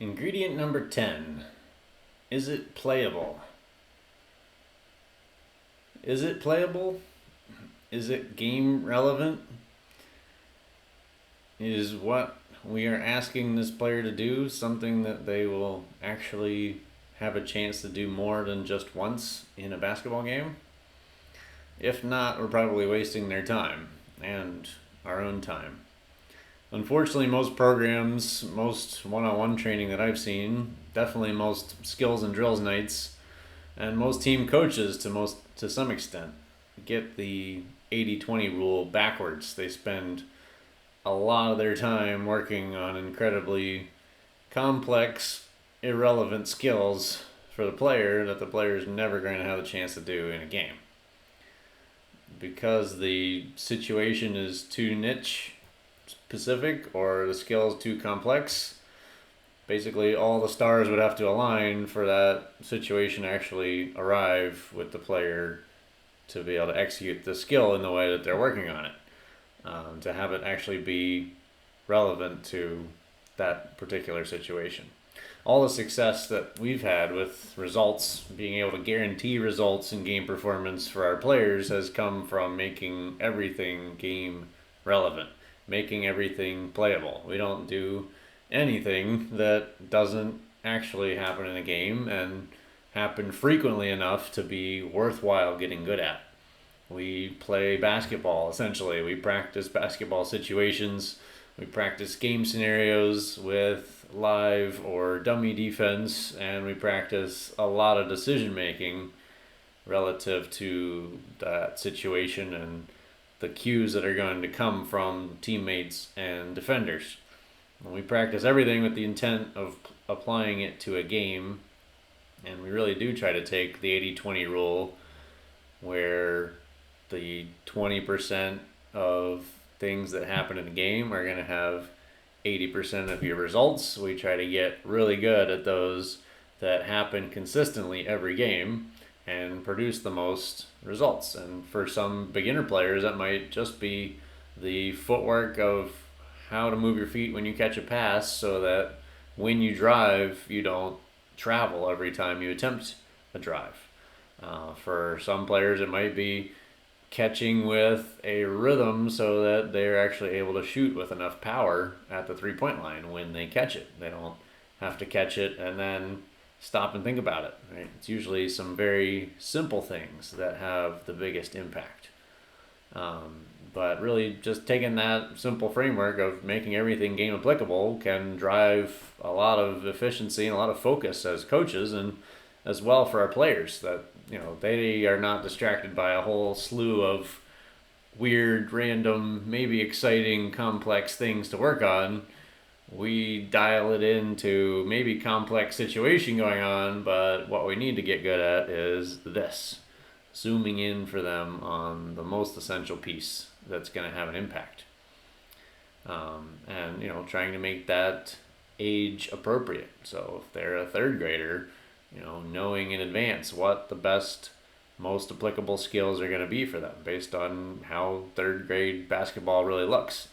Ingredient number 10. Is it playable? Is it playable? Is it game relevant? Is what we are asking this player to do something that they will actually have a chance to do more than just once in a basketball game? If not, we're probably wasting their time and our own time. Unfortunately, most programs, most one-on-one training that I've seen, definitely most skills and drills nights, and most team coaches to some extent get the 80-20 rule backwards. They spend a lot of their time working on incredibly complex, irrelevant skills for the player that the player is never going to have a chance to do in a game. Because the situation is too niche specific or the skill is too complex, basically all the stars would have to align for that situation to actually arrive with the player to be able to execute the skill in the way that they're working on it, to have it actually be relevant to that particular situation. All the success that we've had with results, being able to guarantee results in game performance for our players, has come from making everything game relevant, making everything playable. We don't do anything that doesn't actually happen in a game and happen frequently enough to be worthwhile getting good at. We play basketball, essentially. We practice basketball situations. We practice game scenarios with live or dummy defense, and we practice a lot of decision making relative to that situation and the cues that are going to come from teammates and defenders. We practice everything with the intent of applying it to a game, and we really do try to take the 80-20 rule, where the 20% of things that happen in a game are going to have 80% of your results. We try to get really good at those that happen consistently every game and produce the most results. And for some beginner players, that might just be the footwork of how to move your feet when you catch a pass so that when you drive, you don't travel every time you attempt a drive. For some players, it might be catching with a rhythm so that they're actually able to shoot with enough power at the three-point line when they catch it. They don't have to catch it and then stop and think about it. Right? It's usually some very simple things that have the biggest impact. But really just taking that simple framework of making everything game applicable can drive a lot of efficiency and a lot of focus as coaches, and as well for our players, that they are not distracted by a whole slew of weird, random, maybe exciting, complex things to work on. We dial it into maybe complex situation going on, but what we need to get good at is this, zooming in for them on the most essential piece that's going to have an impact. And trying to make that age appropriate. So if they're a third grader, knowing in advance what the best, most applicable skills are going to be for them based on how third grade basketball really looks.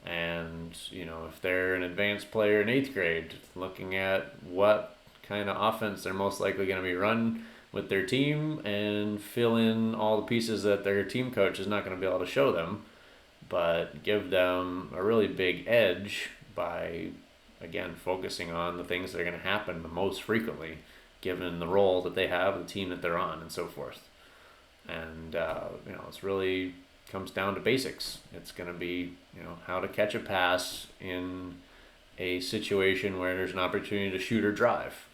And, if they're an advanced player in eighth grade, looking at what kind of offense they're most likely going to be run with their team and fill in all the pieces that their team coach is not going to be able to show them, but give them a really big edge by, again, focusing on the things that are going to happen the most frequently, given the role that they have, the team that they're on, and so forth. And, it's really comes down to basics. It's going to be, how to catch a pass in a situation where there's an opportunity to shoot or drive.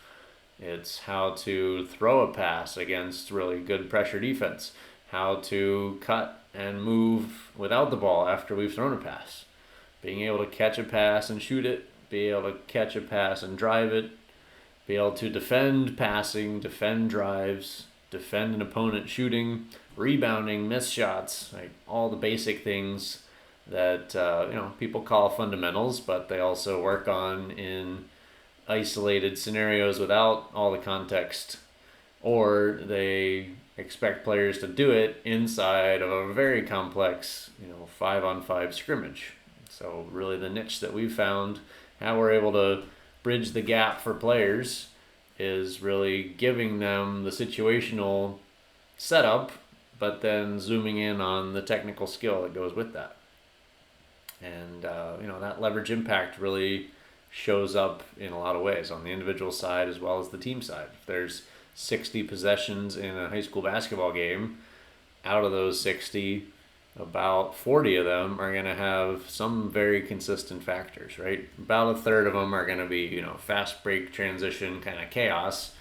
It's how to throw a pass against really good pressure defense, how to cut and move without the ball after we've thrown a pass, being able to catch a pass and shoot it, be able to catch a pass and drive it, be able to defend passing, defend drives, defend an opponent shooting, rebounding, miss shots, like all the basic things that people call fundamentals, but they also work on in isolated scenarios without all the context, or they expect players to do it inside of a very complex 5-on-5 scrimmage. So really the niche that we've found, how we're able to bridge the gap for players is really giving them the situational setup, but then zooming in on the technical skill that goes with that. And that leverage impact really shows up in a lot of ways on the individual side as well as the team side. If there's 60 possessions in a high school basketball game, out of those 60, about 40 of them are going to have some very consistent factors, right? About a third of them are going to be, fast break transition kind of chaos,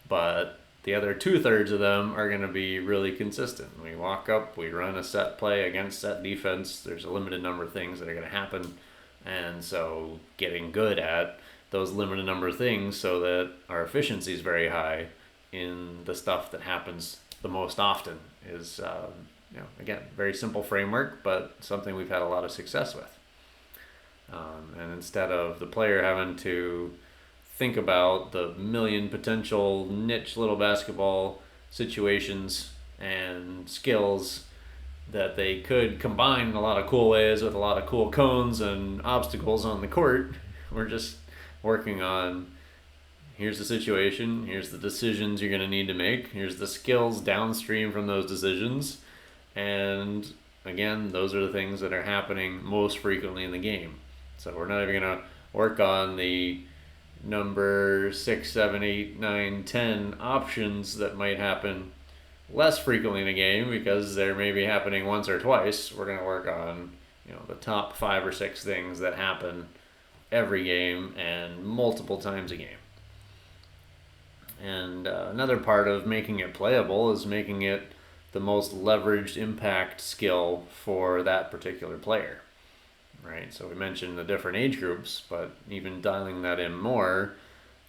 but the other 2/3 of them are going to be really consistent. We walk up, we run a set play against set defense. There's a limited number of things that are going to happen. And so getting good at those limited number of things so that our efficiency is very high in the stuff that happens the most often is, again, very simple framework, but something we've had a lot of success with. And instead of the player having to think about the million potential niche little basketball situations and skills that they could combine in a lot of cool ways with a lot of cool cones and obstacles on the court, we're just working on, here's the situation, here's the decisions you're going to need to make, here's the skills downstream from those decisions, and again, those are the things that are happening most frequently in the game. So we're not even going to work on the number 6, 7, 8, 9, 10 options that might happen less frequently in a game because they're maybe happening once or twice. We're going to work on the top 5 or 6 things that happen every game and multiple times a game. And another part of making it playable is making it the most leveraged impact skill for that particular player, right? So we mentioned the different age groups, but even dialing that in more,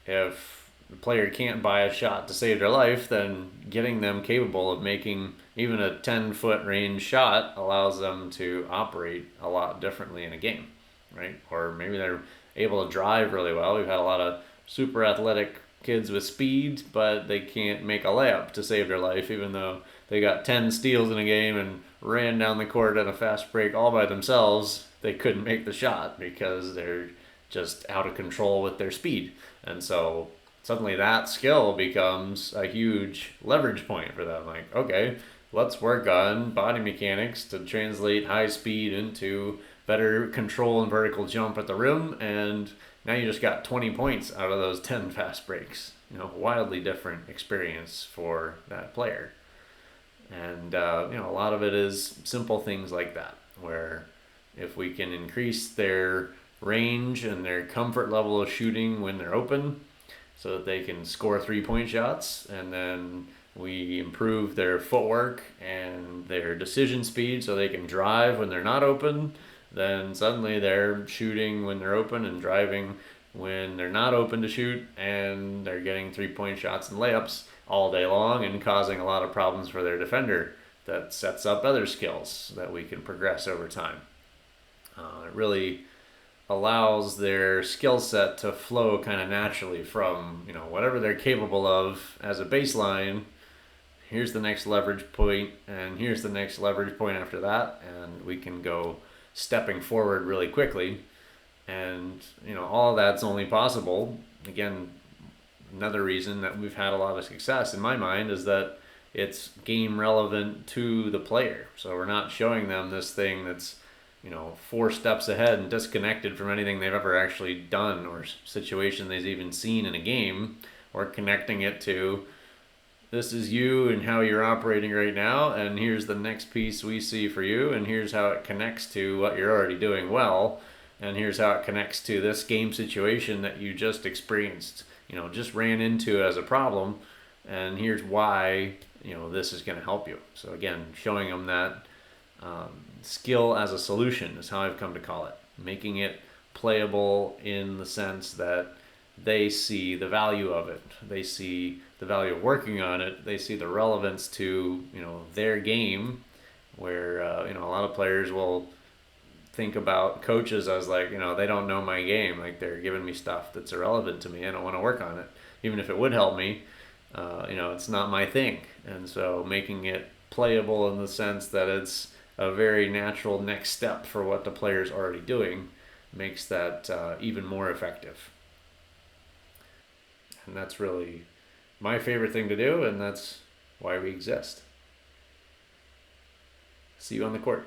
if the player can't buy a shot to save their life, then getting them capable of making even a 10-foot range shot allows them to operate a lot differently in a game, right? Or maybe they're able to drive really well. We've had a lot of super athletic kids with speed, but they can't make a layup to save their life, even though they got 10 steals in a game and ran down the court at a fast break all by themselves. They couldn't make the shot because they're just out of control with their speed. And so suddenly that skill becomes a huge leverage point for them. Like, okay, let's work on body mechanics to translate high speed into better control and vertical jump at the rim, and now you just got 20 points out of those 10 fast breaks. Wildly different experience for that player. And a lot of it is simple things like that, where if we can increase their range and their comfort level of shooting when they're open so that they can score 3-point shots, and then we improve their footwork and their decision speed so they can drive when they're not open, then suddenly they're shooting when they're open and driving when they're not open to shoot, and they're getting 3-point shots and layups all day long and causing a lot of problems for their defender. That sets up other skills that we can progress over time. It really allows their skill set to flow kind of naturally from whatever they're capable of as a baseline. Here's the next leverage point, and here's the next leverage point after that, and we can go stepping forward really quickly. And all of that's only possible, again, another reason that we've had a lot of success in my mind is that it's game relevant to the player. So we're not showing them this thing that's 4 steps ahead and disconnected from anything they've ever actually done or situation they've even seen in a game. We're connecting it to, this is you and how you're operating right now, and here's the next piece we see for you, and here's how it connects to what you're already doing well, and here's how it connects to this game situation that you just experienced, just ran into as a problem, and here's why this is going to help you. So again, showing them that skill as a solution is how I've come to call it, making it playable in the sense that they see the value of it, they see the value of working on it, they see the relevance to their game, where a lot of players will think about coaches as like, they don't know my game, like they're giving me stuff that's irrelevant to me, I don't want to work on it, even if it would help me. It's not my thing. And so making it playable in the sense that it's a very natural next step for what the player's already doing makes that even more effective. And that's really my favorite thing to do, and that's why we exist. See you on the court.